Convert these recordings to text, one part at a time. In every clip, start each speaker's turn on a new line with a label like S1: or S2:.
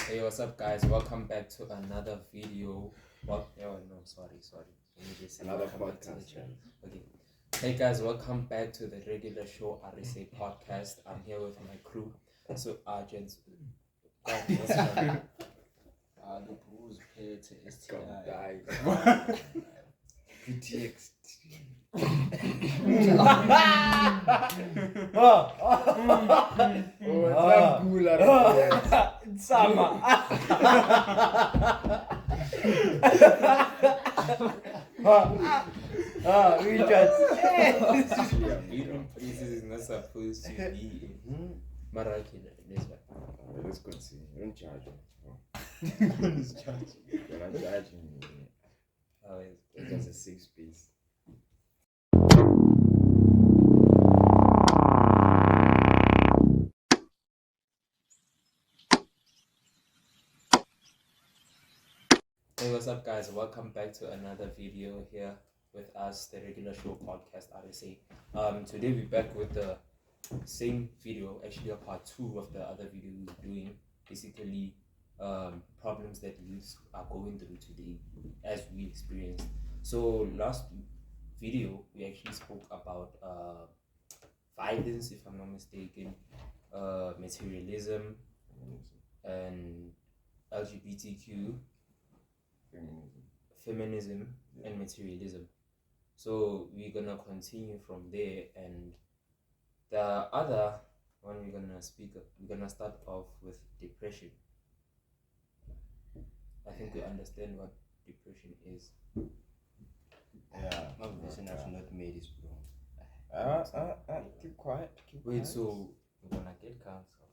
S1: Hey, what's up, guys? Welcome back to another video. Sorry. Let me just say
S2: Another
S1: welcome back to the
S2: podcast.
S1: channel. Okay. Hey, guys, welcome back to the regular show RSA podcast. I'm here with my crew. So, gents, God, what's your name?
S3: The booze pair to STI.
S2: God die.
S3: PTX.
S2: Sama.
S1: Eating places is not supposed to be. Maraki,
S2: Let's continue. Don't charge me.
S3: One is charging.
S2: You're not charging me. It's just a safe space.
S1: Hey, what's up, guys? Welcome back to another video here with us, the regular show podcast RSA. Today we're back with the same video, actually a part 2 of the other video we were doing, basically problems that youth are going through today as we experienced. So last video we actually spoke about violence, if I'm not mistaken, materialism, and LGBTQ, feminism, and materialism. So we're gonna continue from there, and the other one we're gonna start off with depression. I think we understand what depression is.
S2: Yeah.
S3: My vision has not made this, bro.
S2: Keep quiet.
S1: Wait, so we're gonna get cancelled?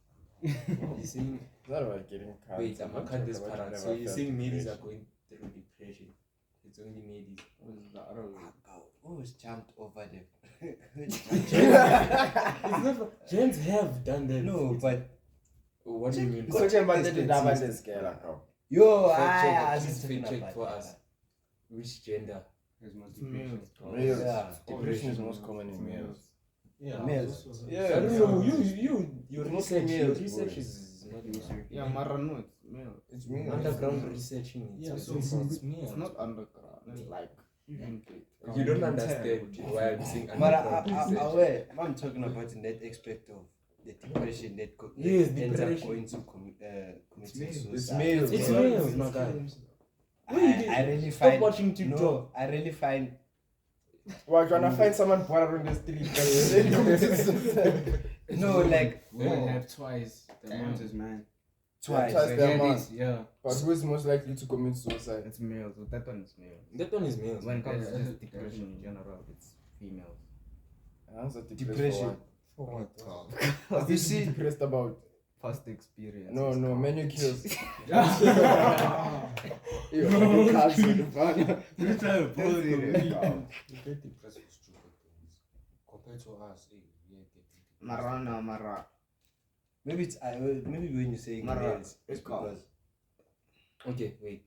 S1: You saying?
S2: It's not about getting cancelled.
S1: Wait, I'm gonna cut this part out. So you're saying ladies are going through depression? It's only ladies.
S3: Who's jumped over the
S1: It's never. Gents have done that.
S3: No, but
S1: What do you mean?
S2: So can but the double this girl account.
S3: yo,
S1: Fact check for us. Which gender?
S2: Males.
S3: Yeah.
S2: Depression is most common in males.
S4: Yeah,
S3: Males.
S2: Yeah.
S1: I don't know. Your
S2: Mostly
S1: research. Your
S2: males,
S1: research
S2: boy.
S1: is not easy.
S4: Yeah, Mara, no, it's male.
S2: It's me.
S1: Underground researching.
S4: Yeah, so
S1: it's
S4: it's not underground. It's like even
S1: You don't understand why I'm saying
S3: But
S1: underground research.
S3: aware, I'm talking about in that aspect of the depression that
S1: Yes,
S3: ends up
S1: depression.
S3: going to committing
S2: It's
S3: suicide.
S2: males.
S1: It's
S2: bro.
S1: males, my guy.
S3: I really
S1: Stop
S3: find
S1: watching TikTok.
S3: No, I really find
S2: Well, you're gonna find someone born on the street.
S3: no, like
S4: Women have twice the amount as man.
S3: twice.
S2: Twice.
S4: So
S2: the
S4: here it
S2: amount.
S4: is, yeah.
S2: But who is most likely to commit suicide?
S4: It's males. So that one is male.
S1: That one is males.
S4: When it comes to
S1: Yeah.
S4: just depression in general, it's females.
S2: Answer
S3: Depression.
S2: For
S3: For what?
S2: what? What is she depressed about?
S4: Past experience.
S2: No, menu kills. You
S4: No.
S2: cancel the banner.
S4: You try to pull it.
S3: You get depressed with stupid things compared to us. Yeah,
S4: Mara.
S3: maybe it's maybe when you say
S4: Mara,
S3: males, it's
S4: it's called-
S3: because
S1: Okay, wait.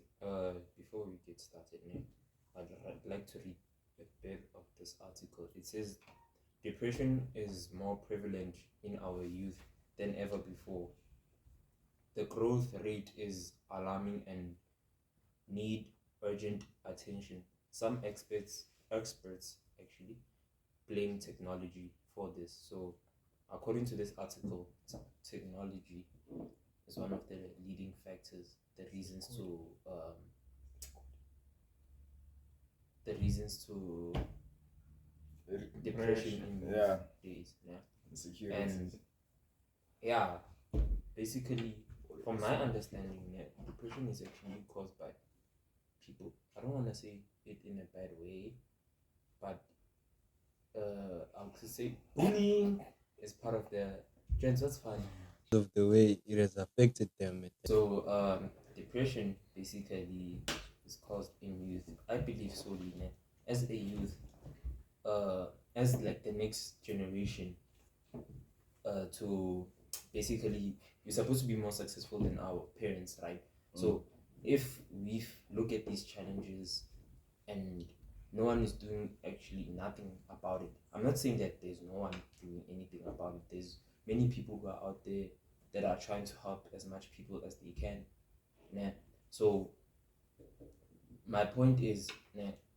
S1: Before we get started, I'd like to read a bit of this article. It says depression is more prevalent in our youth than ever before. The growth rate is alarming and need urgent attention. Some experts actually blame technology for this. So, according to this article, technology is one of the leading factors, the reasons to depression in youth
S2: Yeah.
S1: days. Yeah.
S2: Insecurity.
S1: And yeah, basically, from my understanding, yeah, depression is actually caused by people. I don't want to say it in a bad way, but I would say bullying is part of the gents. That's fine.
S5: Of the way it has affected them.
S1: So depression basically is caused in youth. I believe solely as a youth, as like the next generation, to basically we're supposed to be more successful than our parents, right? So if we look at these challenges and no one is doing actually nothing about it, I'm not saying that there's no one doing anything about it. There's many people who are out there that are trying to help as much people as they can. Nah. So my point is,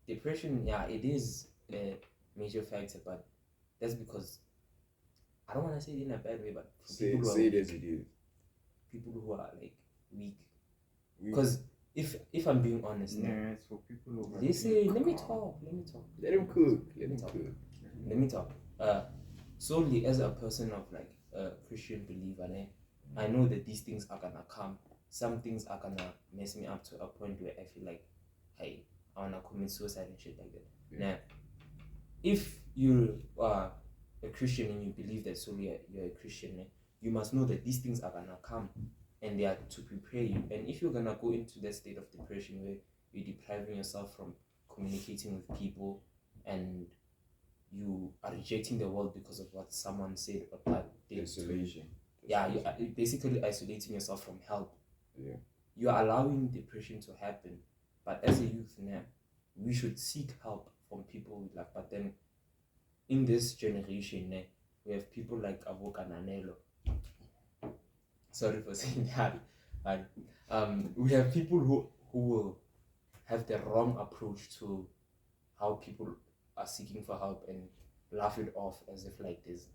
S1: depression, yeah, it is a major factor, but that's because I don't want to say it in a bad way, but for
S2: Say
S1: people, who
S2: it
S1: are,
S2: as it is.
S1: people who are like weak.
S2: We-
S1: Because if I'm being honest,
S4: Yeah, it's for people who are
S1: listen, let me talk.
S2: Let him cook. Let him cook.
S1: Let me talk. Solely as a person of like a Christian believer, I know that these things are gonna come. Some things are gonna mess me up to a point where I feel like, hey, I wanna commit suicide and shit like that.
S2: Yeah.
S1: Now, if you are a Christian and you believe that solely you're a Christian, you must know that these things are gonna come and they are to prepare you. And if you're gonna go into that state of depression where you're depriving yourself from communicating with people and you are rejecting the world because of what someone said or that did to you.
S2: Isolation.
S1: Yeah, you are basically isolating yourself from help.
S2: Yeah.
S1: You are allowing depression to happen. But as a youth now, we should seek help from people with like. But then in this generation, we have people like Avoka Nanelo. Sorry for saying that. But we have people who will have the wrong approach to how people are seeking for help and laugh it off as if like this,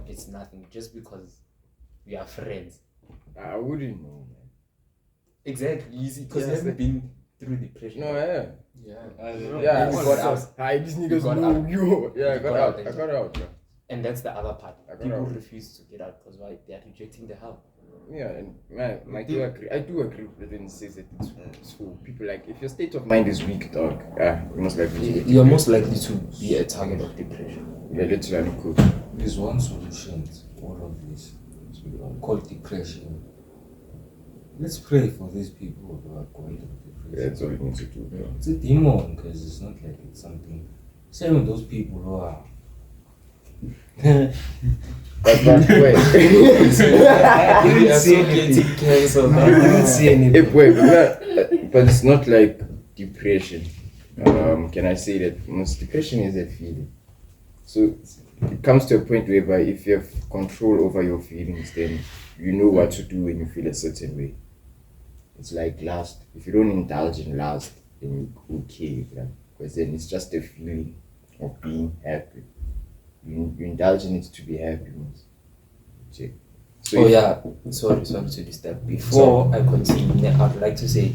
S1: it's nothing just because we are friends.
S2: I wouldn't know, man.
S1: Exactly, easy because you
S2: Yes,
S1: haven't been through depression.
S2: No, yeah.
S3: Yeah.
S2: Yeah, I
S1: You
S2: got
S1: got
S2: out.
S1: out.
S2: Hi, these
S1: You
S2: niggas
S1: got
S2: know
S1: out.
S2: you. Yeah, I
S1: You
S2: got
S1: got
S2: out.
S1: out,
S2: I got out, bro.
S1: And that's the other part.
S2: I got
S1: People
S2: out.
S1: refuse to get out because why? They are rejecting the help.
S2: Yeah, and man, I do agree with when it says that it's for people like if your state of mind is weak, dog. You're most likely to get
S1: You're most likely to be a target of depression.
S2: Yeah, literally cool.
S3: There's one solution to all of this, called depression. Let's pray for these people who are going through
S2: Yeah,
S3: depression.
S2: that's all you need to do, bro.
S3: It's a demon because it's not like it's something. Same with those people who are.
S2: But wait.
S3: I didn't see anything. I didn't see anything.
S2: Wait, but it's not like depression. Can I say that most depression is a feeling? So it comes to a point whereby if you have control over your feelings, then you know what to do when you feel a certain way. It's like lust. If you don't indulge in lust, then you're okay, because then it's just a feeling of being happy. You indulge in it to be happy. Check. So
S1: Oh
S2: if-
S1: yeah, sorry to disturb. Before I continue, I'd like to say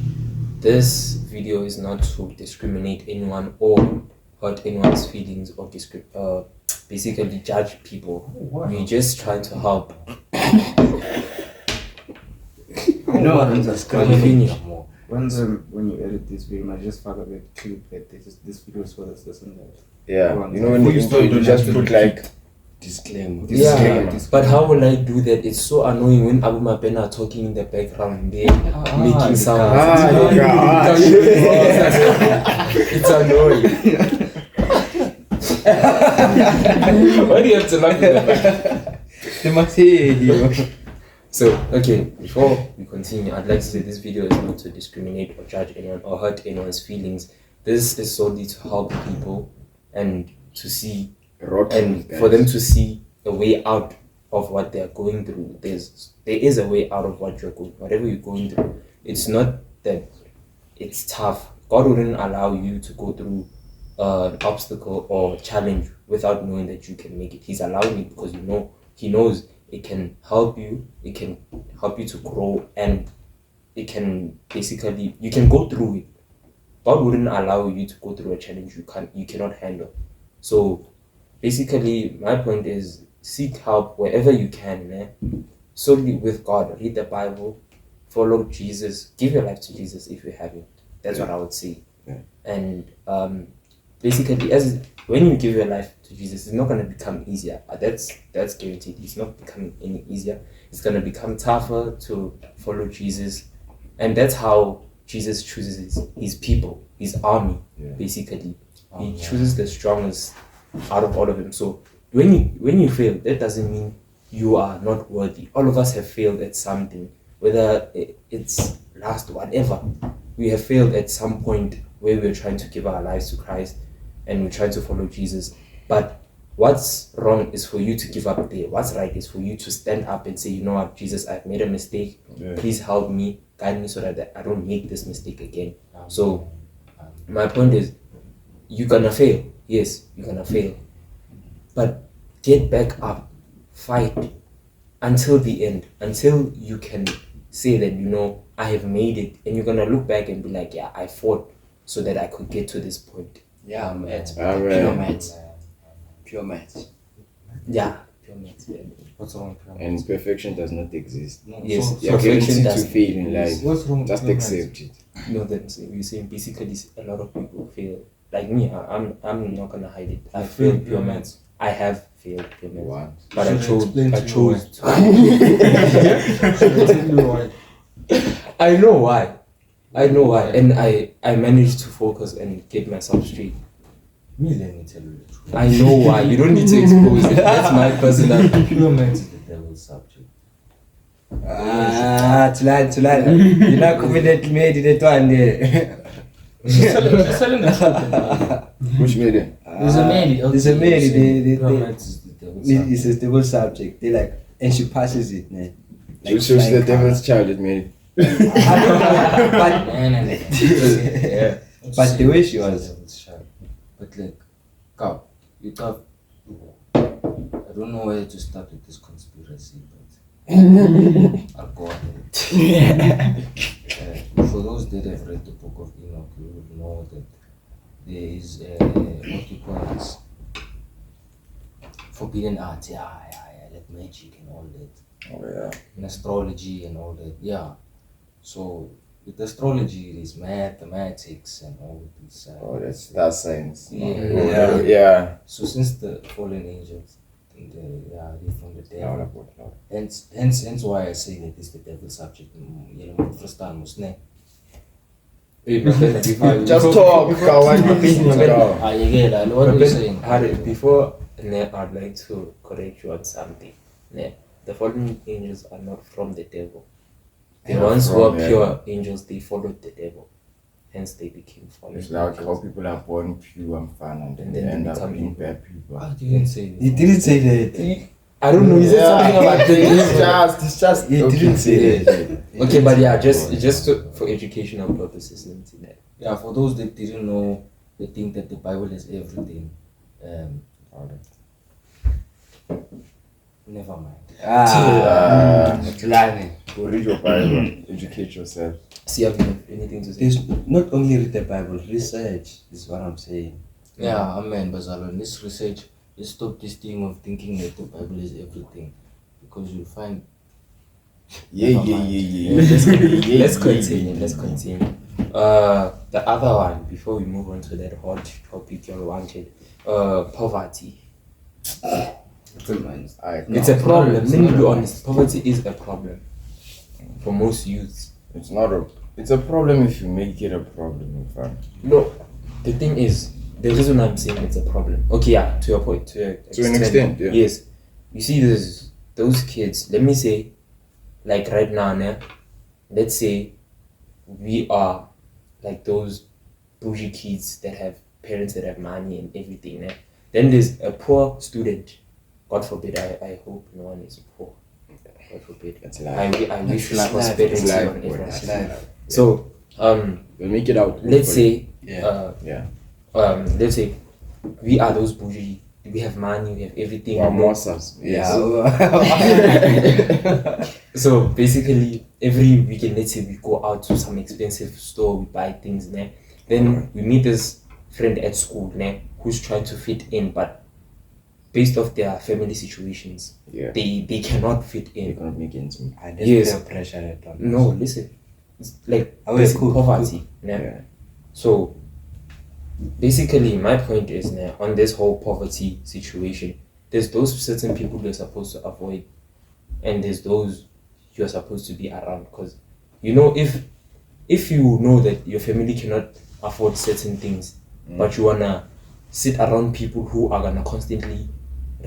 S1: this video is not to discriminate anyone or hurt anyone's feelings or basically judge people. We're just trying to help.
S4: No,
S3: I'm
S1: When
S3: just
S1: you finish.
S4: when you edit this video, I just fuck up a clip that this video is for this and that.
S2: Yeah,
S4: Go on.
S2: you know when
S3: Before
S2: you
S3: you start,
S2: you
S3: don't
S2: just
S3: have to
S2: put like
S3: disclaimer.
S1: Yeah,
S2: Disclaimer.
S1: but how will I do that? It's so annoying when Abu Mabena are talking in the background. They're making sounds. It's annoying. Why do you have to laugh at that?
S2: they must hear you.
S1: So, okay, before we continue, I'd like to say this video is not to discriminate or judge anyone or hurt anyone's feelings. This is solely to help people and to see and for them to see a way out of what they're going through. There is a way out of whatever you're going through. It's not that it's tough. God wouldn't allow you to go through an obstacle or challenge without knowing that you can make it. He's allowing it because He knows it can help you. It can help you to grow, and it can basically you can go through it. God wouldn't allow you to go through a challenge you cannot handle. So basically, my point is seek help wherever you can. Solely with God. Read the Bible, follow Jesus, give your life to Jesus if you haven't. That's what I would say.
S2: Yeah.
S1: And basically, when you give your life to Jesus, it's not going to become easier. That's guaranteed. It's not becoming any easier. It's going to become tougher to follow Jesus, and that's how Jesus chooses his people, his army.
S2: Yeah.
S1: Basically, he chooses the strongest out of all of them. So when you fail, that doesn't mean you are not worthy. All of us have failed at something, whether it's last whatever. We have failed at some point where we're trying to give our lives to Christ and we're trying to follow Jesus. But what's wrong is for you to give up there. What's right is for you to stand up and say, you know what, Jesus, I've made a mistake.
S2: Yeah.
S1: Please help me, guide me so that I don't make this mistake again. So my point is, you're gonna fail. Yes, you're gonna fail. But get back up, fight until the end, until you can say that, you know, I have made it, and you're gonna look back and be like, yeah, I fought so that I could get to this point.
S6: Yeah, maths.
S2: Amen.
S6: Pure maths. Pure maths.
S1: Yeah, pure maths.
S3: What's wrong with
S2: And perfection does not exist.
S3: No,
S1: Yes.
S3: so-
S2: You're
S1: Perfection
S2: guaranteed to
S1: does-
S2: fail in life.
S3: What's wrong with
S2: Just
S3: pure maths?
S2: accept it.
S1: No, then you're saying basically a lot of people fail. Like me, I'm not gonna hide it. I
S3: You
S1: failed
S3: failed
S1: pure
S3: pure
S1: maths. I have failed pure maths,
S2: What?
S1: but I
S3: Should
S1: chose.
S3: explain
S1: I
S3: to me
S1: chose.
S3: Should I tell you why?
S1: I know why. I know why, and I managed to focus and get myself straight.
S3: Me, let me tell you the truth.
S1: I know why. You don't need to expose it. That's my personal.
S3: Pure maths is the devil's subject.
S6: Tulani. You're not confidently made it one day.
S3: Selling the truth.
S2: Which made it?
S6: There's a man. There's a man.
S3: Pure maths is the devil's subject.
S6: It's a stable subject. They like, and she passes it, man.
S2: So she's the devil's child that made it.
S6: I don't know, but
S1: Yeah.
S6: But the way she was-
S3: Devil's child. But like, cow, you thought, I don't know where to start with this conspiracy, but I'll go ahead. For those that have read the book of Enoch, you would know that there is what you call this forbidden arts, like magic and all that,
S2: Oh yeah.
S3: and astrology and all that, yeah. So with astrology, it is mathematics and all this.
S2: Oh, that's science.
S3: Yeah.
S2: Yeah.
S3: So since the fallen angels, they're from the devil. Hence why I say that it's the devil's subject. First time was ne.
S2: Just talk.
S3: What are you saying?
S1: Before I'd like to correct you on something. The fallen angels are not from the devil. The
S2: They are
S1: ones who
S2: from
S1: are
S2: heaven.
S1: pure angels, they followed the devil. Hence they became fallen
S2: It's like how
S1: angels.
S2: people are born pure and fun and then
S1: And
S2: they
S1: then they
S2: end up
S1: become
S2: being
S1: evil.
S2: bad people.
S3: I didn't say that.
S6: he didn't say that.
S1: I don't know, you said something about
S2: It's just.
S6: He didn't say that.
S1: Okay, but yeah, just for educational purposes, let me see that.
S3: Yeah, for those that didn't know, they think that the Bible is everything. Never mind.
S6: Tulani.
S2: Go read your Bible, educate yourself.
S1: See, have you anything to say?
S6: There's not only read the Bible, research is what I'm saying.
S3: Yeah, amen, Bazalo. In this research, let's stop this thing of thinking that the Bible is everything, because you'll find.
S2: Yeah.
S1: Let's continue. Let's continue. The other one before we move on to that hot topic you wanted, poverty. It's a problem. Let me be honest. Poverty is a problem for most youths.
S2: It's not a. It's a problem if you make it a problem, in fact.
S1: No, the thing is, the reason I'm saying it's a problem. Okay, yeah, to your point. To
S2: an extent, yeah.
S1: Yes. You see, those kids. Let me say, like right now, let's say we are like those bougie kids that have parents that have money and everything. Then there's a poor student. God forbid. I hope no one is poor. God forbid.
S2: That's life.
S1: I wish
S6: It's life.
S1: prosperity
S2: It's life,
S1: on
S2: boy.
S1: everyone.
S6: It's life.
S1: So
S2: We'll make it out.
S1: let's say
S6: Yeah.
S1: let's say we are those bougie. We have money. We have everything.
S2: Our monsters. Yes.
S1: So basically, every weekend, let's say we go out to some expensive store, we buy things, then we meet this friend at school, who's trying to fit in, but based off their family situations,
S2: Yeah.
S1: they cannot fit
S2: You're
S1: in.
S2: gonna make ends meet.
S6: And there's
S1: Yes.
S6: peer pressure at all.
S1: No, listen, it's like
S6: Oh, yeah,
S1: basic
S6: cool,
S1: poverty.
S2: Yeah.
S1: So basically, my point is on this whole poverty situation, there's those certain people you're supposed to avoid, and there's those you're supposed to be around. Because if you know that your family cannot afford certain things, but you wanna sit around people who are gonna constantly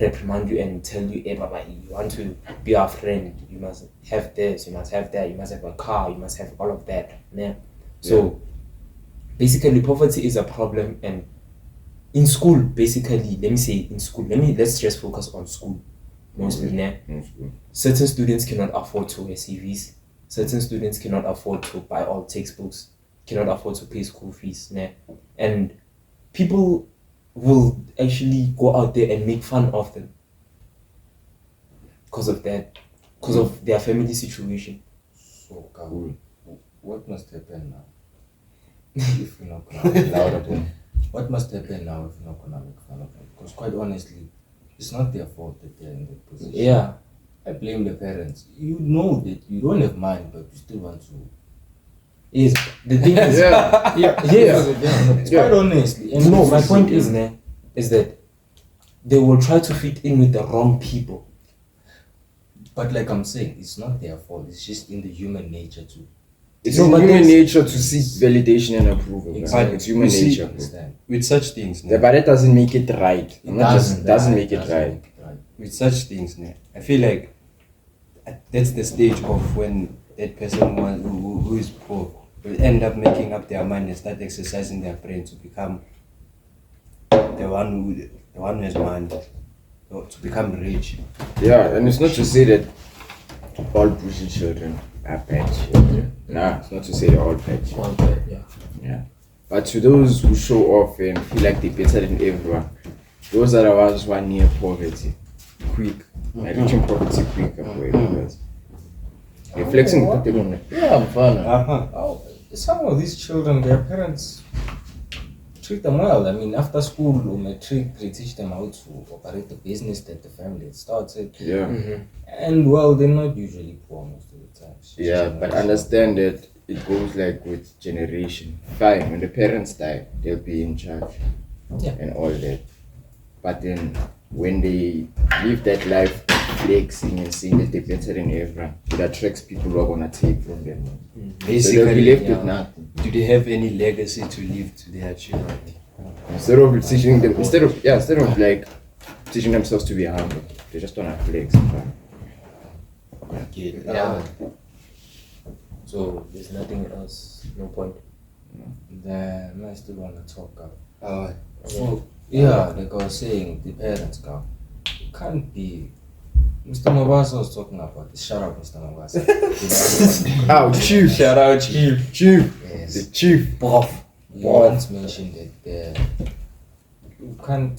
S1: reprimand you and tell you, hey, Baba, you want to be our friend, you must have this, you must have that, you must have a car, you must have all of that. So basically, poverty is a problem, and in school, basically, let me say in school, let's just focus on school mostly. Nah.
S2: In school.
S1: Certain students cannot afford to wear CVs. Certain students cannot afford to buy all textbooks, cannot afford to pay school fees. Nah. And people will actually go out there and make fun of them because of that, because of their family situation.
S3: So, Kaul, what must happen now? If you're not gonna louder than what must happen now if you're not gonna make fun of them? Because quite honestly, it's not their fault that they're in that position.
S1: Yeah.
S3: I blame the parents. You know that you don't have money, but you still want to.
S1: Yes. The thing is,
S2: Yeah.
S1: yes.
S3: Quite honestly. And
S1: No, my point is that they will try to fit in with the wrong people.
S3: But like I'm saying, it's not their fault. It's just in the human nature to
S2: It's
S1: No, but
S2: human
S1: there's-
S2: nature to seek validation and approval. man.
S3: Exactly.
S2: It's human
S5: You see-
S2: nature. Bro.
S3: understand.
S5: With such things,
S2: Yeah, but that doesn't make it right.
S3: It
S2: Doesn't make it right.
S3: make it right.
S5: with such things, I feel like that's the stage of when that person who is poor will end up making up their mind and start exercising their brain to become the one who has money, or to become rich.
S2: Yeah, and it's not to say that all Bushi children are bad children. Nah, it's not to say they're all bad children.
S1: Well, but, yeah.
S2: Yeah. But to those who show off and feel like they're better than everyone, those are the ones who are near poverty. Quick. Like reaching poverty quick and way. You're flexing with the
S3: Yeah, I'm fine.
S5: Uh-huh.
S3: Oh, some of these children, their parents treat them well. I mean, after school or matric, they teach them how to operate the business that the family had started.
S2: Yeah.
S3: And well, they're not usually poor most of the time. It's just
S2: Yeah, but understand that it goes like with generation. Fine, when the parents die, they'll be in charge.
S3: Yeah.
S2: And all that. But then when they live that life flexing and saying that they're better than everyone, it attracts people who are gonna take from them. So they'll be
S5: Basically,
S2: left with nothing.
S5: do they have any legacy to leave to their children?
S2: Instead of teaching them, instead of like teaching themselves to be humble, they just wanna flex.
S1: Yeah. So there's nothing else, no point.
S3: Then I still want to talk about.
S5: Oh,
S3: So, yeah, like I was saying, the parents go. It can't be. Mr. Mabasa was talking about this. Shout out, Mr. Mabasa.
S2: Oh, chief!
S5: shout out, Chief.
S2: Chief!
S3: Yes.
S2: The chief!
S1: Prof.
S3: You once mentioned that you can't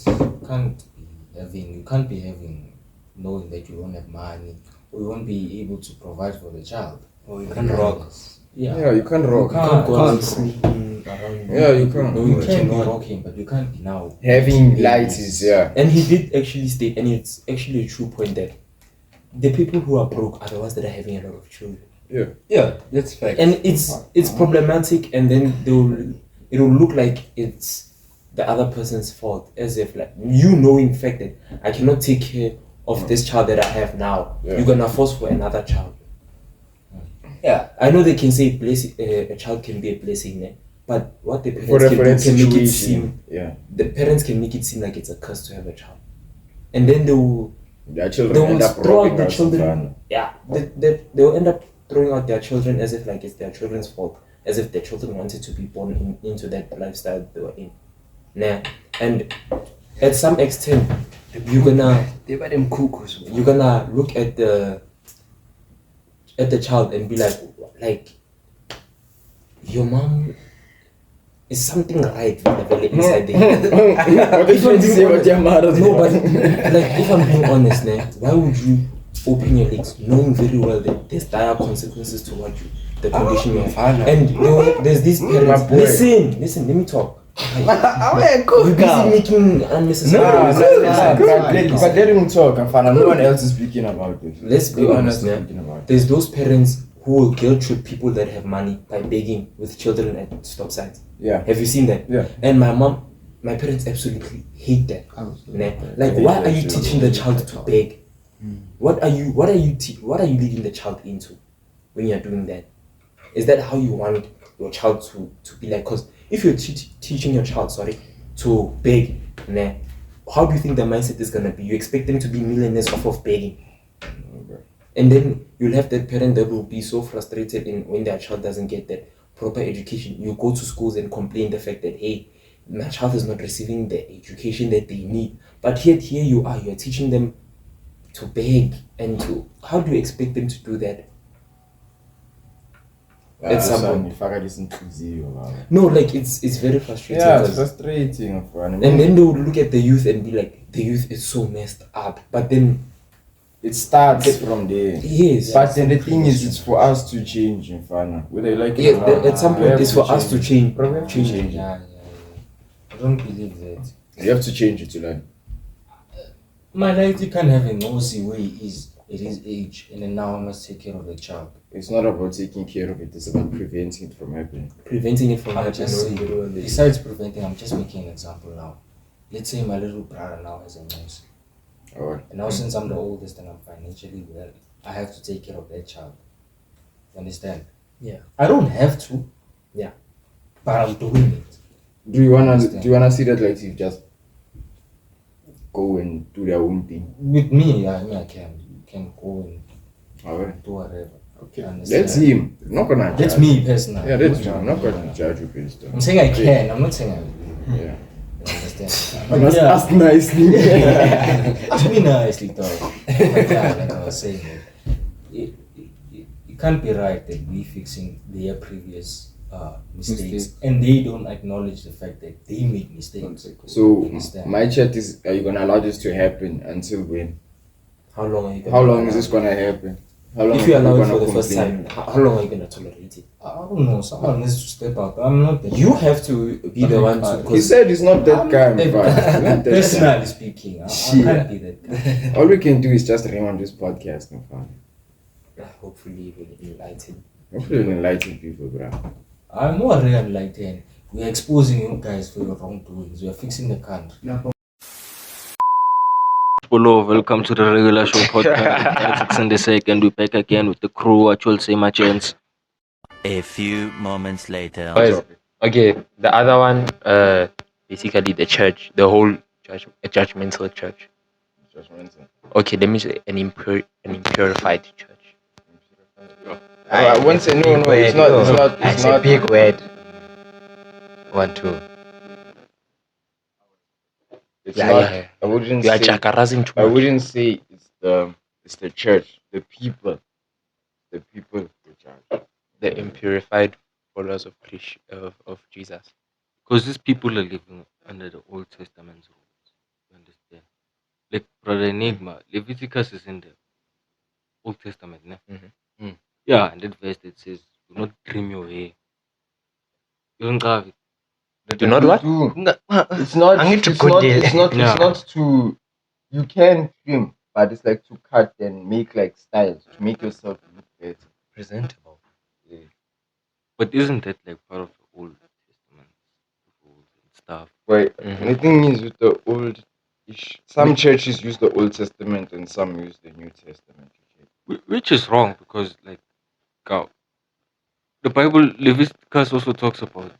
S3: be having knowing that you don't have money or you won't be able to provide for the child.
S5: Oh, you can rock.
S2: Yeah, you can't rock.
S3: You
S1: Can't go out
S3: can't.
S1: sneaking around.
S2: Yeah, you can't.
S1: No,
S3: You
S1: you
S3: can be
S1: cannot.
S3: rocking, but you can't be now.
S2: Having lights is, yeah.
S1: And he did actually state, and it's actually a true point, that the people who are broke are the ones that are having a lot of children.
S5: Yeah, that's fact.
S1: And it's problematic, and then it will look like it's the other person's fault, as if like you know in fact that I cannot take care of this child that I have now.
S2: Yeah.
S1: You're gonna force for another child.
S5: Yeah.
S1: I know they can say a child can be a blessing, but what the
S2: For
S1: parents can
S2: that
S1: do can make it
S2: situation.
S1: seem,
S2: Yeah.
S1: the parents can make it seem like it's a curse to have a child, and then they will
S2: Their children
S1: they
S2: end
S1: will
S2: up
S1: throw out
S2: rocking
S1: the
S2: out some
S1: children.
S2: fun.
S1: Yeah, they will end up throwing out their children as if like it's their children's fault, as if their children wanted to be born into that lifestyle they were in. Nah, and at some extent, you're gonna look at the child and be like your mom is something right with the belly inside the head.
S2: What did you say about your mother?
S1: No, but like if I'm being honest, why would you open your legs knowing very well that there's dire consequences to what the condition you have? And there's these parents.
S2: My boy.
S1: Listen, let me talk. You're busy making unnecessary.
S2: But let him talk, and find out no one else is speaking about this.
S1: Let's be
S2: No one
S1: honest,
S2: else is
S1: yeah.
S2: speaking about it.
S1: There's those parents who will guilt trip people that have money by begging with children at stop signs.
S2: Yeah.
S1: Have you seen that?
S2: Yeah.
S1: And my parents absolutely hate that. Nah. Like, why are you teaching the child to beg? What are you leading the child into when you're doing that? Is that how you want your child to be like? Because if you're teaching your child, to beg, nah, how do you think the mindset is gonna be? You expect them to be millionaires off of begging, and then you'll have that parent that will be so frustrated when their child doesn't get that proper education. You go to schools and complain the fact that, hey, my child is not receiving the education that they need. But yet here you are teaching them to beg and to, how do you expect them to do that? At some point.
S2: Nifaka lisinhliziyo baba.
S1: No, like it's very frustrating.
S2: Yeah, it's
S1: 'cause-
S2: frustrating, man.
S1: and then they would look at the youth and be like, the youth is so messed up. But then
S2: it starts from there.
S1: yes,
S2: But then the thing is, it's for us to change, Mfana. Whether you like it
S1: yeah,
S2: or not,
S1: at some
S2: we
S1: point
S2: have
S1: it's for us to change.
S2: Bro, we have to
S1: change.
S2: change it.
S3: Yeah. I don't believe that.
S2: You have to change it to learn.
S3: My life, you can't have a nosy where he is at his age, and then now I must take care of the child.
S2: It's not about taking care of it, it's about preventing it from happening.
S1: Preventing it from
S3: I'm
S1: happening.
S3: just
S1: very well.
S3: saying, besides preventing, I'm just making an example now. Let's say my little brother now has a nose.
S2: Alright.
S3: And now since I'm the oldest and I'm financially well, I have to take care of that child. You understand?
S1: Yeah.
S3: I don't have to.
S1: Yeah.
S3: But I'm doing it.
S2: Do you wanna
S3: Understand.
S2: see that like you just go and do their own thing?
S3: With me, I mean I can. You can go and
S2: Alright.
S3: do whatever.
S2: Okay.
S3: You understand?
S2: That's him. I'm not gonna
S3: That's
S2: judge.
S3: me personally.
S2: Yeah, that's
S3: you.
S2: you. I'm not gonna judge you based on.
S3: I'm saying I can, I'm not saying I will.
S2: Yeah.
S3: You understand?
S2: You must ask nicely.
S3: Ask me nicely, dog. But yeah, like I was saying, it can't be right that we fixing their previous mistakes and they don't acknowledge the fact that they make mistakes.
S2: So
S3: Understand.
S2: my chat is, are you gonna allow this to happen until when?
S1: How long are you gonna
S2: How long is this gonna happen? How long
S1: If you
S2: are
S1: allow it
S2: people
S1: for the
S2: gonna
S1: first
S2: complain?
S1: time, how long are you gonna tolerate it?
S3: I don't know, someone needs to step out. I'm not the
S1: You have to be the one to.
S2: He
S1: 'cause
S2: said he's not that
S3: I'm
S2: guy,
S3: not that
S2: man. He's
S3: guy.
S2: not that
S3: Personally speaking, I
S2: Shit.
S3: can't be that guy.
S2: guy. All we can do is just run this podcast, man.
S1: hopefully it will enlighten.
S2: Hopefully we'll enlighten people, bro.
S3: I'm not real like that. We're exposing you guys for your wrongdoings. We're fixing the country.
S7: Hello, welcome to the regular show podcast. Alex and the second, we back again with the crew. What you'll say, my gents?
S8: A few moments later.
S1: Guys, okay, the other one, basically the church, the whole church, a judgmental church.
S2: Judgmental.
S1: Okay, let me say an impurified church.
S2: I won't say no. It's not. It's not.
S1: big word. 1, 2.
S2: It's
S1: Yeah,
S2: not.
S1: yeah.
S2: I wouldn't
S1: You are
S2: say.
S1: jackarazing too
S2: I
S1: much.
S2: wouldn't say it's the church, the people, the church.
S1: The impurified followers of of Jesus.
S7: Because these people are living under the Old Testament rules. You understand? Like Brother Enigma, Leviticus is in the Old Testament, ne? Yeah, and that verse that says, "Do not trim your hair." You don't have it.
S1: Do not what?
S2: It's not.
S1: I need to
S2: it's
S1: go
S2: not.
S1: there.
S2: It's not.
S7: Yeah.
S2: It's not to. You can trim, but it's like to cut and make like styles to make yourself look better.
S7: Presentable.
S2: Yeah.
S7: But isn't that like part of the Old Testament rules and stuff?
S2: Right.
S1: Mhm.
S2: The thing is with the old, some churches use the Old Testament and some use the New Testament.
S7: Which is wrong because, like, God, the Bible, Leviticus also talks about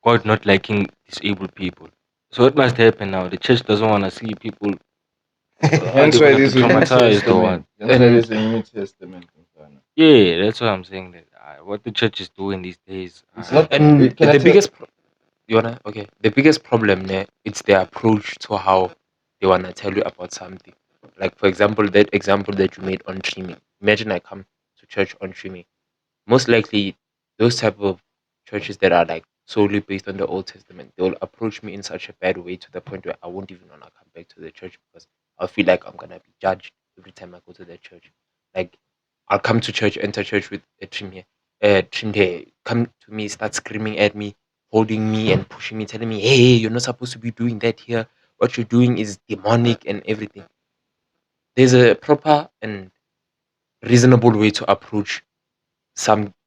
S7: God not liking disabled people. So what must happen now? The church doesn't want to see people.
S2: Hence
S7: they're
S2: why
S7: gonna
S2: there's
S7: be
S2: a New
S7: traumatized or
S2: Testament.
S7: what?
S2: That's why there's a New Testament.
S7: Yeah, that's what I'm saying. That what the church is doing these days.
S2: It's not.
S1: And
S2: Can I
S1: the
S2: tell-
S1: biggest you wanna okay, the biggest problem there, it's their approach to how they wanna tell you about something. Like for example, that example that you made on trimming. Imagine I come to church on trimming. Most likely those type of churches that are like solely based on the Old Testament, they will approach me in such a bad way to the point where I won't even wanna come back to the church because I'll feel like I'm gonna be judged every time I go to the church. Like I'll come to church, enter church with a trimmed hair, come to me, start screaming at me, holding me and pushing me, telling me, hey, you're not supposed to be doing that here. What you're doing is demonic and everything. There's a proper and reasonable way to approach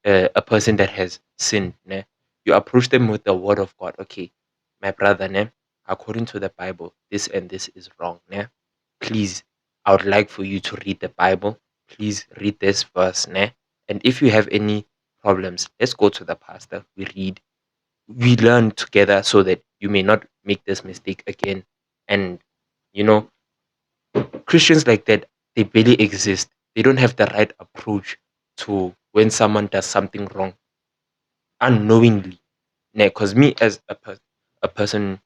S1: a person that has sinned. Ne? You approach them with the word of God. Okay, my brother, ne? According to the Bible, this and this is wrong. Ne? Please, I would like for you to read the Bible. Please read this verse. Ne? And if you have any problems, let's go to the pastor. We read, we learn together so that you may not make this mistake again. And you know, Christians like that, they barely exist. They don't have the right approach to when someone does something wrong unknowingly. Because me as a person.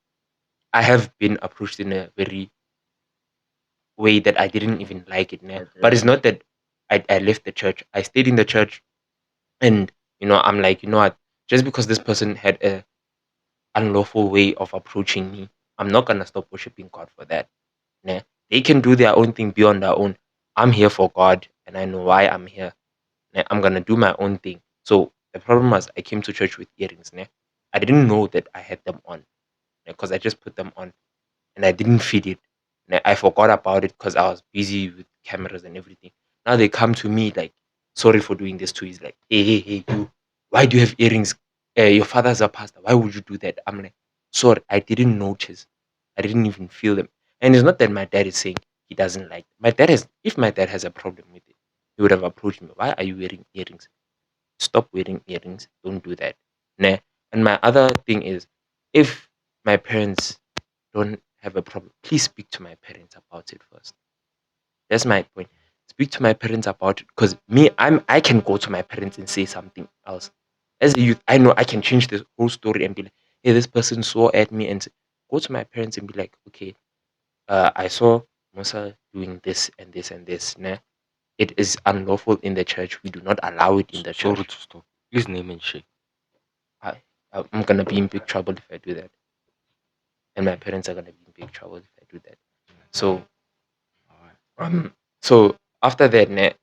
S1: I have been approached in a very way that I didn't even like it. Ne? But it's not that I left the church. I stayed in the church, and I'm like, you know what? Just because this person had a unlawful way of approaching me, I'm not gonna stop worshiping God for that. Ne? They can do their own thing beyond their own. I'm here for God, and I know why I'm here. Ne? I'm gonna do my own thing. So the problem was, I came to church with earrings. Ne? I didn't know that I had them on because I just put them on and I didn't feed it. And I forgot about it because I was busy with cameras and everything. Now they come to me like, sorry for doing this to you. He's like, hey, you, why do you have earrings? Your father's a pastor. Why would you do that? I'm like, sorry, I didn't notice. I didn't even feel them. And it's not that my dad is saying he doesn't like my dad has if my dad has a problem with it, he would have approached me. Why are you wearing earrings? Stop wearing earrings. Don't do that. Nah. And my other thing is, if my parents don't have a problem, please speak to my parents about it first. That's my point. Speak to my parents about it because I can go to my parents and say something else. As a youth, I know I can change the whole story and be like, hey, this person swore at me, and go to my parents and be like, okay, I saw Musa doing this and this and this. Nah? It is unlawful in the church. We do not allow it in the
S7: Sorry
S1: church.
S7: to stop. Please name and shame.
S1: I'm gonna be in big trouble if I do that, and my parents are gonna be in big trouble if I do that. So, so after that, ne,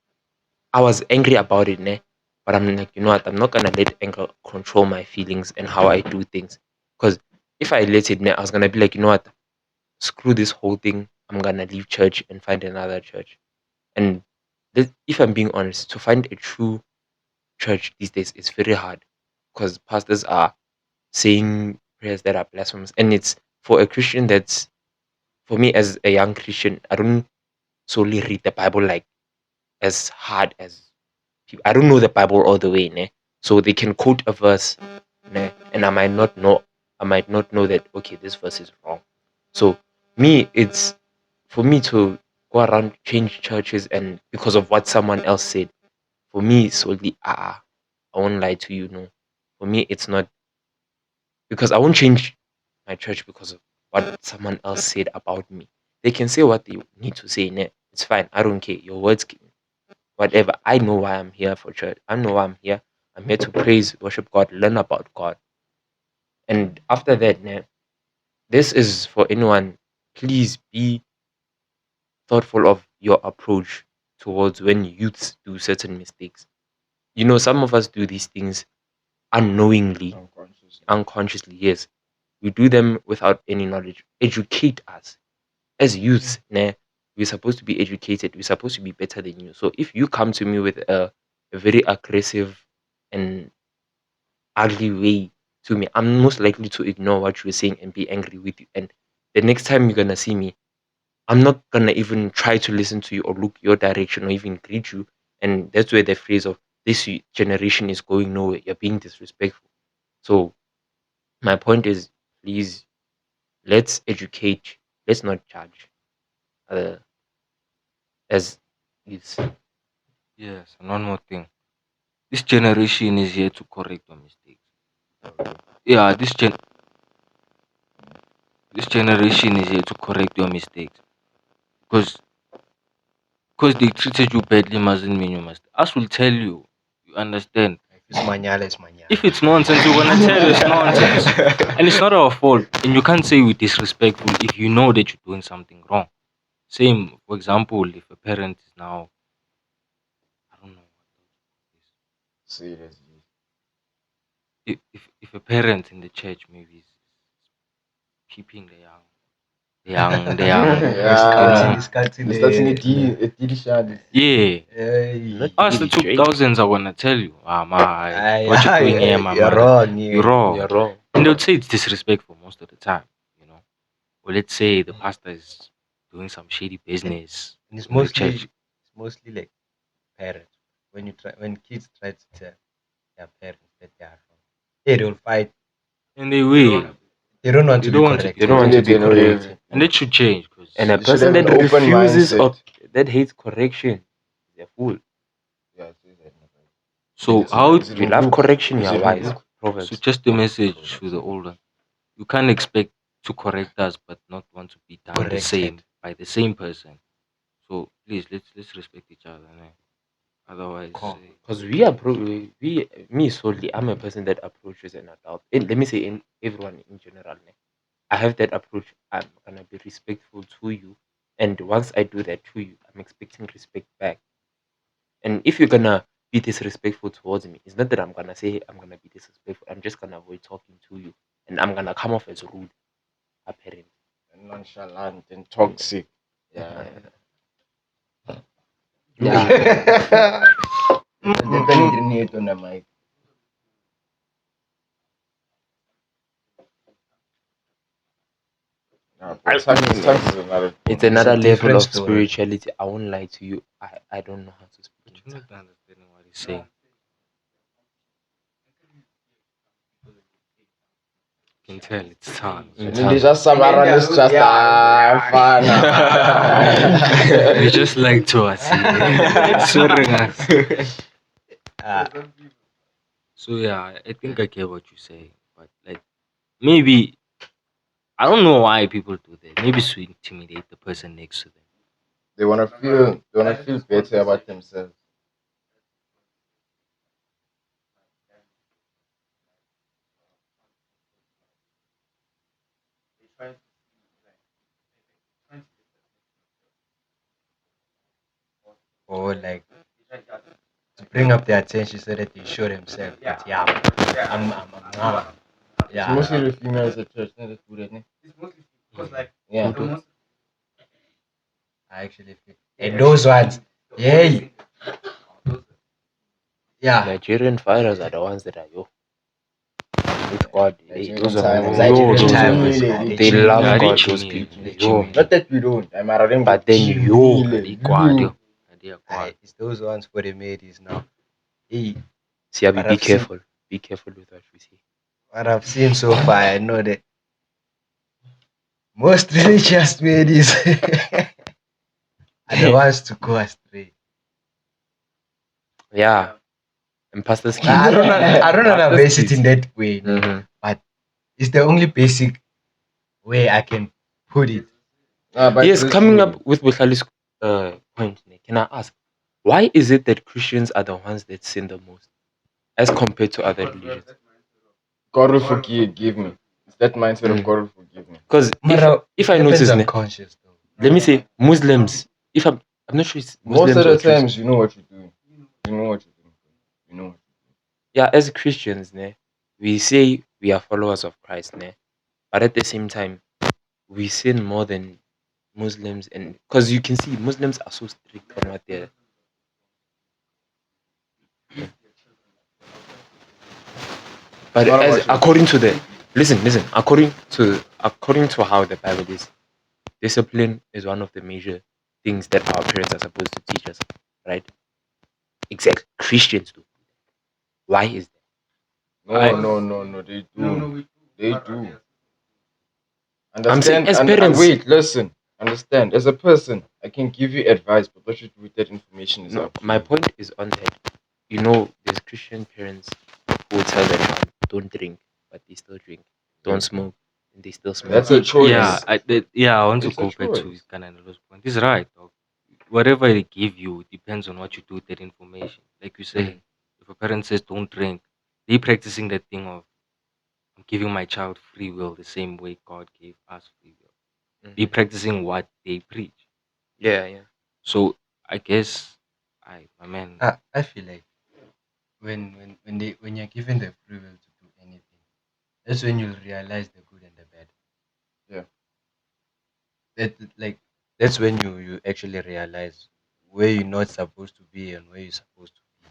S1: I was angry about it, ne, but I'm like, you know what? I'm not gonna let anger control my feelings and how I do things, because if I let it, ne, I was gonna be like, you know what? Screw this whole thing. I'm gonna leave church and find another church. And if I'm being honest, to find a true church these days is very hard because pastors are saying prayers that are blasphemous, and it's for a Christian that's for me as a young Christian. I don't solely read the Bible like as hard as people. I don't know the Bible all the way, ne? So they can quote a verse, ne? And I might not know. I might not know that okay, this verse is wrong. So me, it's for me to go around change churches and because of what someone else said. For me, it's solely I won't lie to you. No, for me, it's not because I won't change my church because of what someone else said about me. They can say what they need to say. Ne? It's fine. I don't care. Your words, whatever. I know why I'm here for church. I know why I'm here. I'm here to praise, worship God, learn about God. And after that, ne, this is for anyone. Please be thoughtful of your approach towards when youths do certain mistakes. You know, some of us do these things unknowingly, unconsciously, yes. We do them without any knowledge. Educate us. As youths, nah, we're supposed to be educated. We're supposed to be better than you. So if you come to me with a very aggressive and ugly way to me, I'm most likely to ignore what you're saying and be angry with you. And the next time you're gonna see me, I'm not gonna even try to listen to you or look your direction or even greet you. And that's where the phrase of this generation is going nowhere. You're being disrespectful. So my point is, please, let's educate. Let's not judge. As youths.
S7: Yes, and one more thing. This generation is here to correct your mistakes. Yeah, this generation is here to correct your mistakes. Because they treated you badly mustn't mean you must. Us will tell you. You understand?
S5: It's manyala, it's manyala.
S7: If it's nonsense, we're gonna tell you it's nonsense. And it's not our fault. And you can't say we're disrespectful if you know that you're doing something wrong. Same, for example, if a parent is now, I don't know,
S2: Seriously.
S7: if a parent in the church maybe is keeping the young,
S2: Yeah.
S5: Scatsing
S2: Starting
S5: the-
S2: a TV show.
S7: yeah.
S5: Hey.
S7: Us the
S1: Straight.
S7: 2000s are gonna tell you,
S5: Aye,
S7: what you're
S5: aye,
S7: doing here,
S5: aye,
S7: mama.
S5: you're wrong, yeah.
S7: You're wrong.
S1: You're wrong.
S7: And they would say it's disrespectful most of the time, you know. Or let's say the pastor is doing some shady business
S5: And it's
S7: in the church.
S5: mostly like parents. When kids try to tell their parents that they are wrong, they don't fight.
S7: And they will.
S5: They don't want
S7: They
S5: to
S7: don't
S5: be
S7: want to-
S5: corrected.
S1: They don't want to be
S2: They know
S1: corrected.
S7: And that should change. Cause
S1: And a
S2: They should
S1: person
S2: have
S1: that
S2: an open
S1: refuses
S2: mindset.
S1: or that hates correction is a fool.
S2: Yeah,
S7: so
S2: Is it-
S7: how
S2: is it
S1: If you
S2: in
S1: love
S2: book?
S1: correction,
S2: Is
S1: you're
S2: it in
S1: wise.
S2: book?
S1: Proverbs.
S7: so just a message to the older. you can't expect to correct us but not want to be done the same
S5: Corrected.
S7: by the same person. So please let's respect each other. Né? Otherwise,
S1: Because me solely, I'm a person that approaches an adult. Let me say in everyone in general. Ne? I have that approach. I'm gonna be respectful to you, and once I do that to you, I'm expecting respect back. And if you're gonna be disrespectful towards me, it's not that I'm gonna say "Hey, I'm gonna be disrespectful. I'm just gonna avoid talking to you, and I'm gonna come off as rude, apparently.
S2: Nonchalant and toxic.
S5: Yeah.
S1: Yeah.
S2: Depending on it on the mic. Tongues is another.
S1: It's another level
S5: different
S1: of
S5: story.
S1: spirituality. I won't lie to you. I don't know how to speak.
S7: but
S1: in
S7: you're
S1: tongues.
S7: not understanding what he's saying. You can tell it's tongues.
S1: In
S2: They
S1: tongues.
S2: just summarize this just fun.
S7: We just like to So yeah, I think I get what you're saying, but like maybe I don't know why people do that. Maybe to intimidate the person next to them.
S2: They wanna feel better about themselves.
S5: Or like to bring up their attention so that they show themselves that I'm
S2: It's mostly the females at church, not the food, isn't it? Yeah.
S5: I actually feel. And those ones, yay. Yeah.
S1: Nigerian fighters are the ones that are with God. Those are they love
S7: Yeah,
S1: God.
S7: rich
S1: Those
S7: me,
S1: people.
S7: rich
S1: Yo,
S7: me.
S2: Not that we don't. I'm a
S1: but then yo,
S5: It's those ones for the ladies now. Hey,
S1: see,
S5: But
S1: be
S5: I've seen-
S1: careful. Be careful with what we say.
S5: what I've seen so far, I know that most religious ladies are the ones to go astray.
S1: Yeah, and Pastor's kids.
S5: I don't know
S1: Pastor's
S5: base it
S1: kids.
S5: in that way, no,
S1: Mhm.
S5: but it's the only basic way I can put it.
S1: Yes, coming up with Bukhali's point, can I ask, why is it that Christians are the ones that sin the most as compared to other religions?
S2: God will forgive me. It's that mindset of
S1: Mm.
S2: God will forgive me.
S1: Because if I notice,
S5: unconscious though.
S1: let me say Muslims. If I'm not sure it's
S2: Most
S1: Muslims
S2: of
S1: or
S2: the
S1: Christians.
S2: times, you know what you're doing. You know what you're doing. You know.
S1: Yeah, as Christians, we say we are followers of Christ, but at the same time, we sin more than Muslims, and because you can see Muslims are so strict on what they're. But
S2: What
S1: as
S2: about you?
S1: according to the listen, according to how the Bible is, discipline is one of the major things that our parents are supposed to teach us, right? Exactly, Christians do. Why is that?
S2: No. They do. They do.
S1: I'm saying
S2: Understand?
S1: as
S2: And
S1: parents.
S2: wait, listen. Understand? As a person, I can give you advice, but what you do with that information is
S1: No,
S2: up to
S1: my
S2: you.
S1: point is on that. There's Christian parents who will tell their child, don't drink, but they still drink. Don't smoke, and they still smoke.
S2: That's a choice.
S7: I want to
S2: It's a
S7: go back to
S2: choice.
S7: Kananelo's point. He's right, dog. Whatever they give you depends on what you do with that information. Like you say, if a parent says don't drink, they practicing that thing of I'm giving my child free will the same way God gave us free will. They practicing what they preach.
S1: Yeah.
S7: So I guess my man.
S5: I feel like when you're given the free will to do anything, that's when you'll realize the good and the bad.
S2: Yeah.
S5: That's when you actually realize where you're not supposed to be and where you're supposed to be.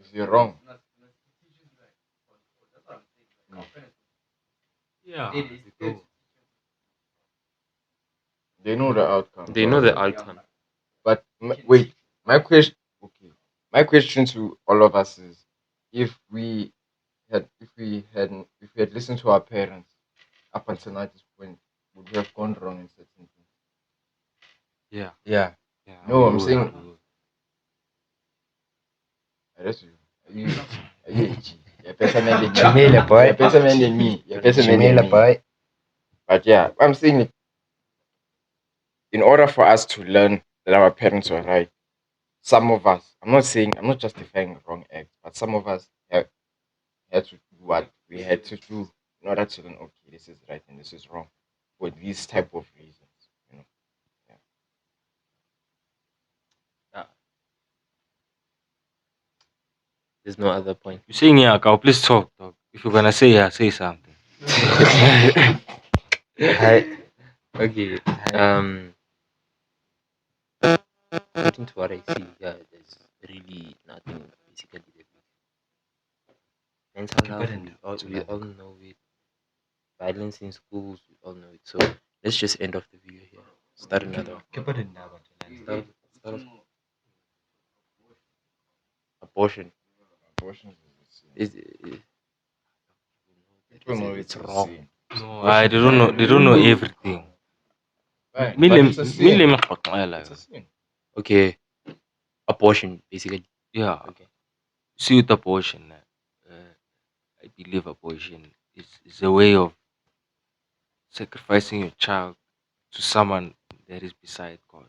S2: If you're wrong,
S7: Yeah.
S2: they know the outcome.
S1: They know the outcome.
S2: But wait, my question. Okay, my question to all of us is: if we had listened to our parents up until now, this point, would we have gone wrong in certain things?
S7: Yeah.
S2: Yeah.
S7: Yeah.
S2: No, I'm
S7: we would,
S2: saying-
S7: we would.
S2: That's you. You're better man than me.
S5: Chimela, boy.
S2: You're better man than me. You're better man than
S5: Chimela,
S2: me.
S5: boy.
S2: But yeah, I'm saying in order for us to learn that our parents were right, some of us, I'm not justifying wrong acts, but some of us had to do what we had to do in order to learn, okay, this is right and this is wrong for these type of reasons, you know.
S1: There's no other point.
S7: You saying yeah, Kau, please talk, dog. If you're gonna say yeah, say something.
S1: Okay. According to what I see, yeah, there's really nothing basically that mental health. We all know it. Violence in schools, we all know it. So let's just end off the video here. Start another one. Start off. Abortion.
S2: Abortion
S1: Is
S2: people know
S1: it's
S2: it's
S1: wrong.
S2: sin.
S7: No, they don't know. They don't know everything.
S2: Right,
S7: Me
S2: but
S7: lem-
S2: it's a
S7: me
S2: sin.
S7: lem xoxela.
S2: It's a sin.
S1: Okay. Abortion, basically.
S7: Yeah.
S1: Okay.
S7: See with abortion, I believe abortion is a way of sacrificing your child to someone that is beside God.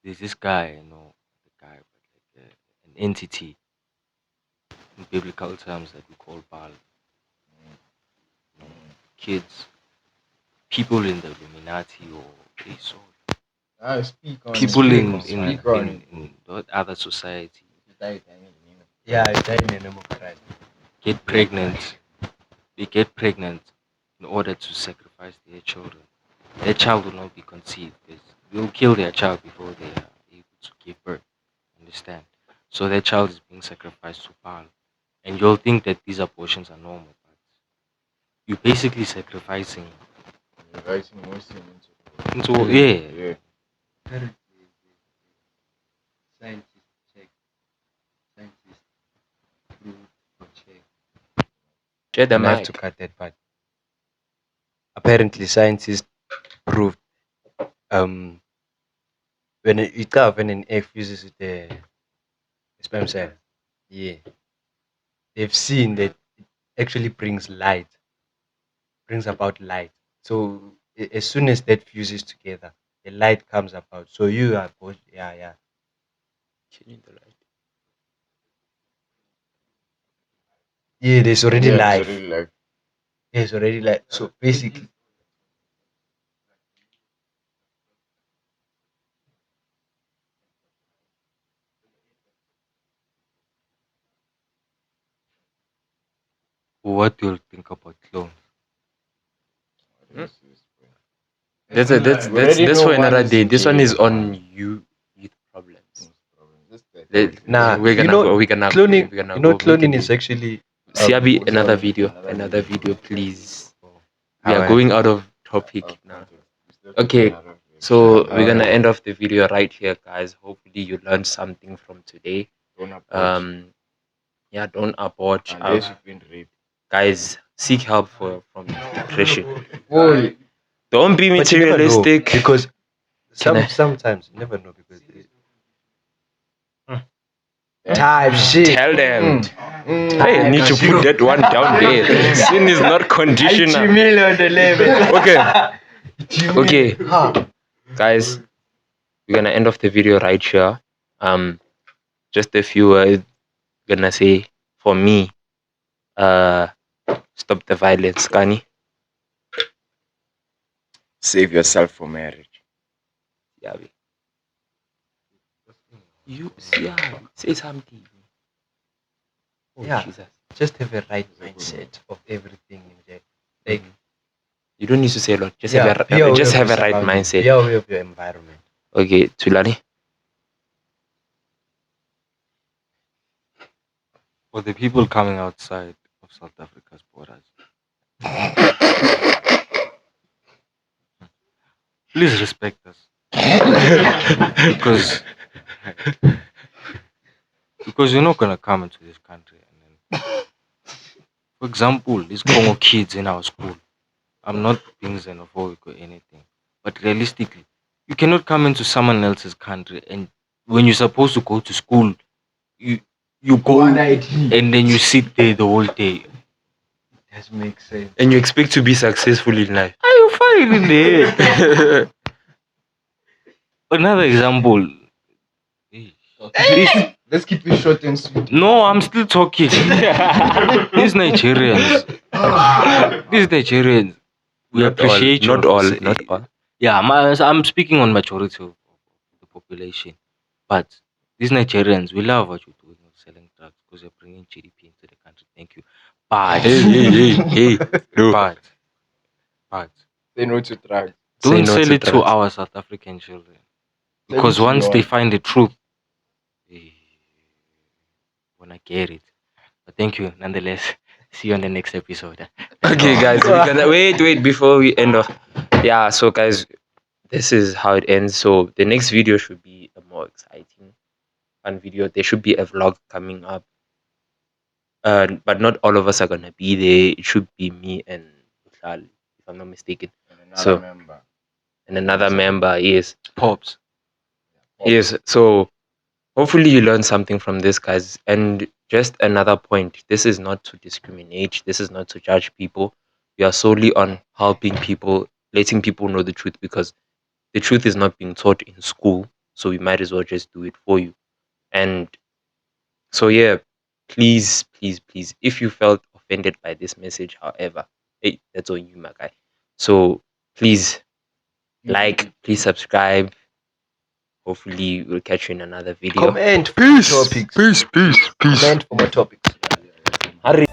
S7: There's this guy, the guy, but like an entity in biblical terms that we call Baal. Kids, people in the Illuminati or Aesop,
S2: Speak on
S7: people
S2: it.
S7: in
S2: Speak on it.
S7: the other society
S5: Yeah, I died in a democrat.
S7: get pregnant. They get pregnant in order to sacrifice their children. Their child will not be conceived because they'll kill their child before they are able to give birth. Understand? So their child is being sacrificed to Baal. And you'll think that these abortions are normal, but you're basically sacrificing
S2: Inviting Muslim
S7: into yeah.
S2: yeah.
S5: Scientists check. Scientists prove or check.
S1: Share the
S5: And I have to
S1: mic.
S5: cut that part. Apparently, scientists proved when an egg fuses with the sperm cell, yeah, they've seen that it actually brings about light. So as soon as that fuses together, the light comes about. So you are both, yeah.
S1: Killing the light.
S5: Yeah, there's already
S2: Yeah,
S5: life.
S2: it's already life.
S5: There's already life. So basically,
S7: What do you think about clones?
S1: That's
S2: We already
S1: that's
S2: know
S1: for
S2: one
S1: another
S2: is
S1: day.
S2: in
S1: This one
S2: jail,
S1: is on
S2: man.
S1: youth problems.
S2: Let-
S5: nah,
S1: We're gonna go. We're gonna
S5: cloning.
S1: We're gonna
S5: You know,
S1: go. We can
S5: cloning
S1: do-
S5: is actually
S1: Siabi, another
S2: Sorry,
S1: video.
S2: another
S1: Another
S2: video.
S1: video, please. We are
S5: Alright.
S1: going out of topic now. Okay, so we're gonna end off the video right here, guys. Hopefully you learned something from today. Yeah, don't abort.
S2: Unless you've been raped.
S1: Guys, seek help from depression.
S2: Boy,
S1: Don't be
S5: But you never know,
S1: materialistic.
S5: because
S1: Can I-
S5: sometimes you never know because type shit.
S1: Tell them. Hey, I need to put that one down there. Sin is not conditional.
S5: On the level.
S1: Okay. Okay. Guys, we're gonna end off the video right here. Just a few words. Gonna say for me, stop the violence, Kani.
S2: save yourself for marriage.
S1: Yeah. You say something. Oh,
S5: Yeah.
S1: Jesus.
S5: Just have a right mindset of everything in there. Like,
S1: You don't need to say a lot. Just
S5: yeah,
S1: have
S5: be aware
S1: just
S5: of
S1: have a
S5: your
S1: right
S5: surroundings,
S1: mindset.
S5: Be aware of your environment.
S1: Okay, Tulani.
S7: For the people coming outside of South Africa's borders, please respect us. because you're not gonna come into this country and then, for example, these Congo kids in our school. I'm not being xenophobic or anything, but realistically, You cannot come into someone else's country, and when you're supposed to go to school, you go and then you sit there the whole day.
S5: That makes sense.
S1: And you expect to be successful in life.
S7: Are you fine in there? Another example.
S2: Let's keep it short and sweet.
S7: No, I'm still talking. These Nigerians, we
S1: Not all,
S7: appreciate
S1: not
S7: your-
S1: all, not all.
S7: Yeah, I'm speaking on majority of the population, but these Nigerians, we love what you're doing of selling drugs because you're bringing GDP into the country. Thank you. But
S1: Hey. No.
S7: but
S2: Say no to drugs.
S1: Say
S7: don't
S1: no
S7: sell
S1: to
S7: it to
S1: drugs.
S7: our South African children
S2: Sell
S7: because
S2: it to
S7: once
S2: your
S7: they
S2: own.
S7: find the truth, they wanna get it. But thank you nonetheless. See you on the next episode.
S1: Okay, guys, we're gonna wait before we end off. Yeah, so guys, this is how it ends. So the next video should be a more exciting fun video. There should be a vlog coming up. But not all of us are gonna be there. It should be me and Buhlal, if I'm not mistaken. So-
S2: member.
S1: And another member, yes.
S7: Pops.
S1: Yes. So hopefully you learned something from this, guys. And just another point, this is not to discriminate, this is not to judge people. We are solely on helping people, letting people know the truth, because the truth is not being taught in school. So we might as well just do it for you. And so yeah, please, if you felt offended by this message, however, hey, that's on you, my guy. So please like, please subscribe. Hopefully we'll catch you in another video.
S5: Comment for topics.
S1: Peace.
S5: Comment for more topics.
S1: Hurry.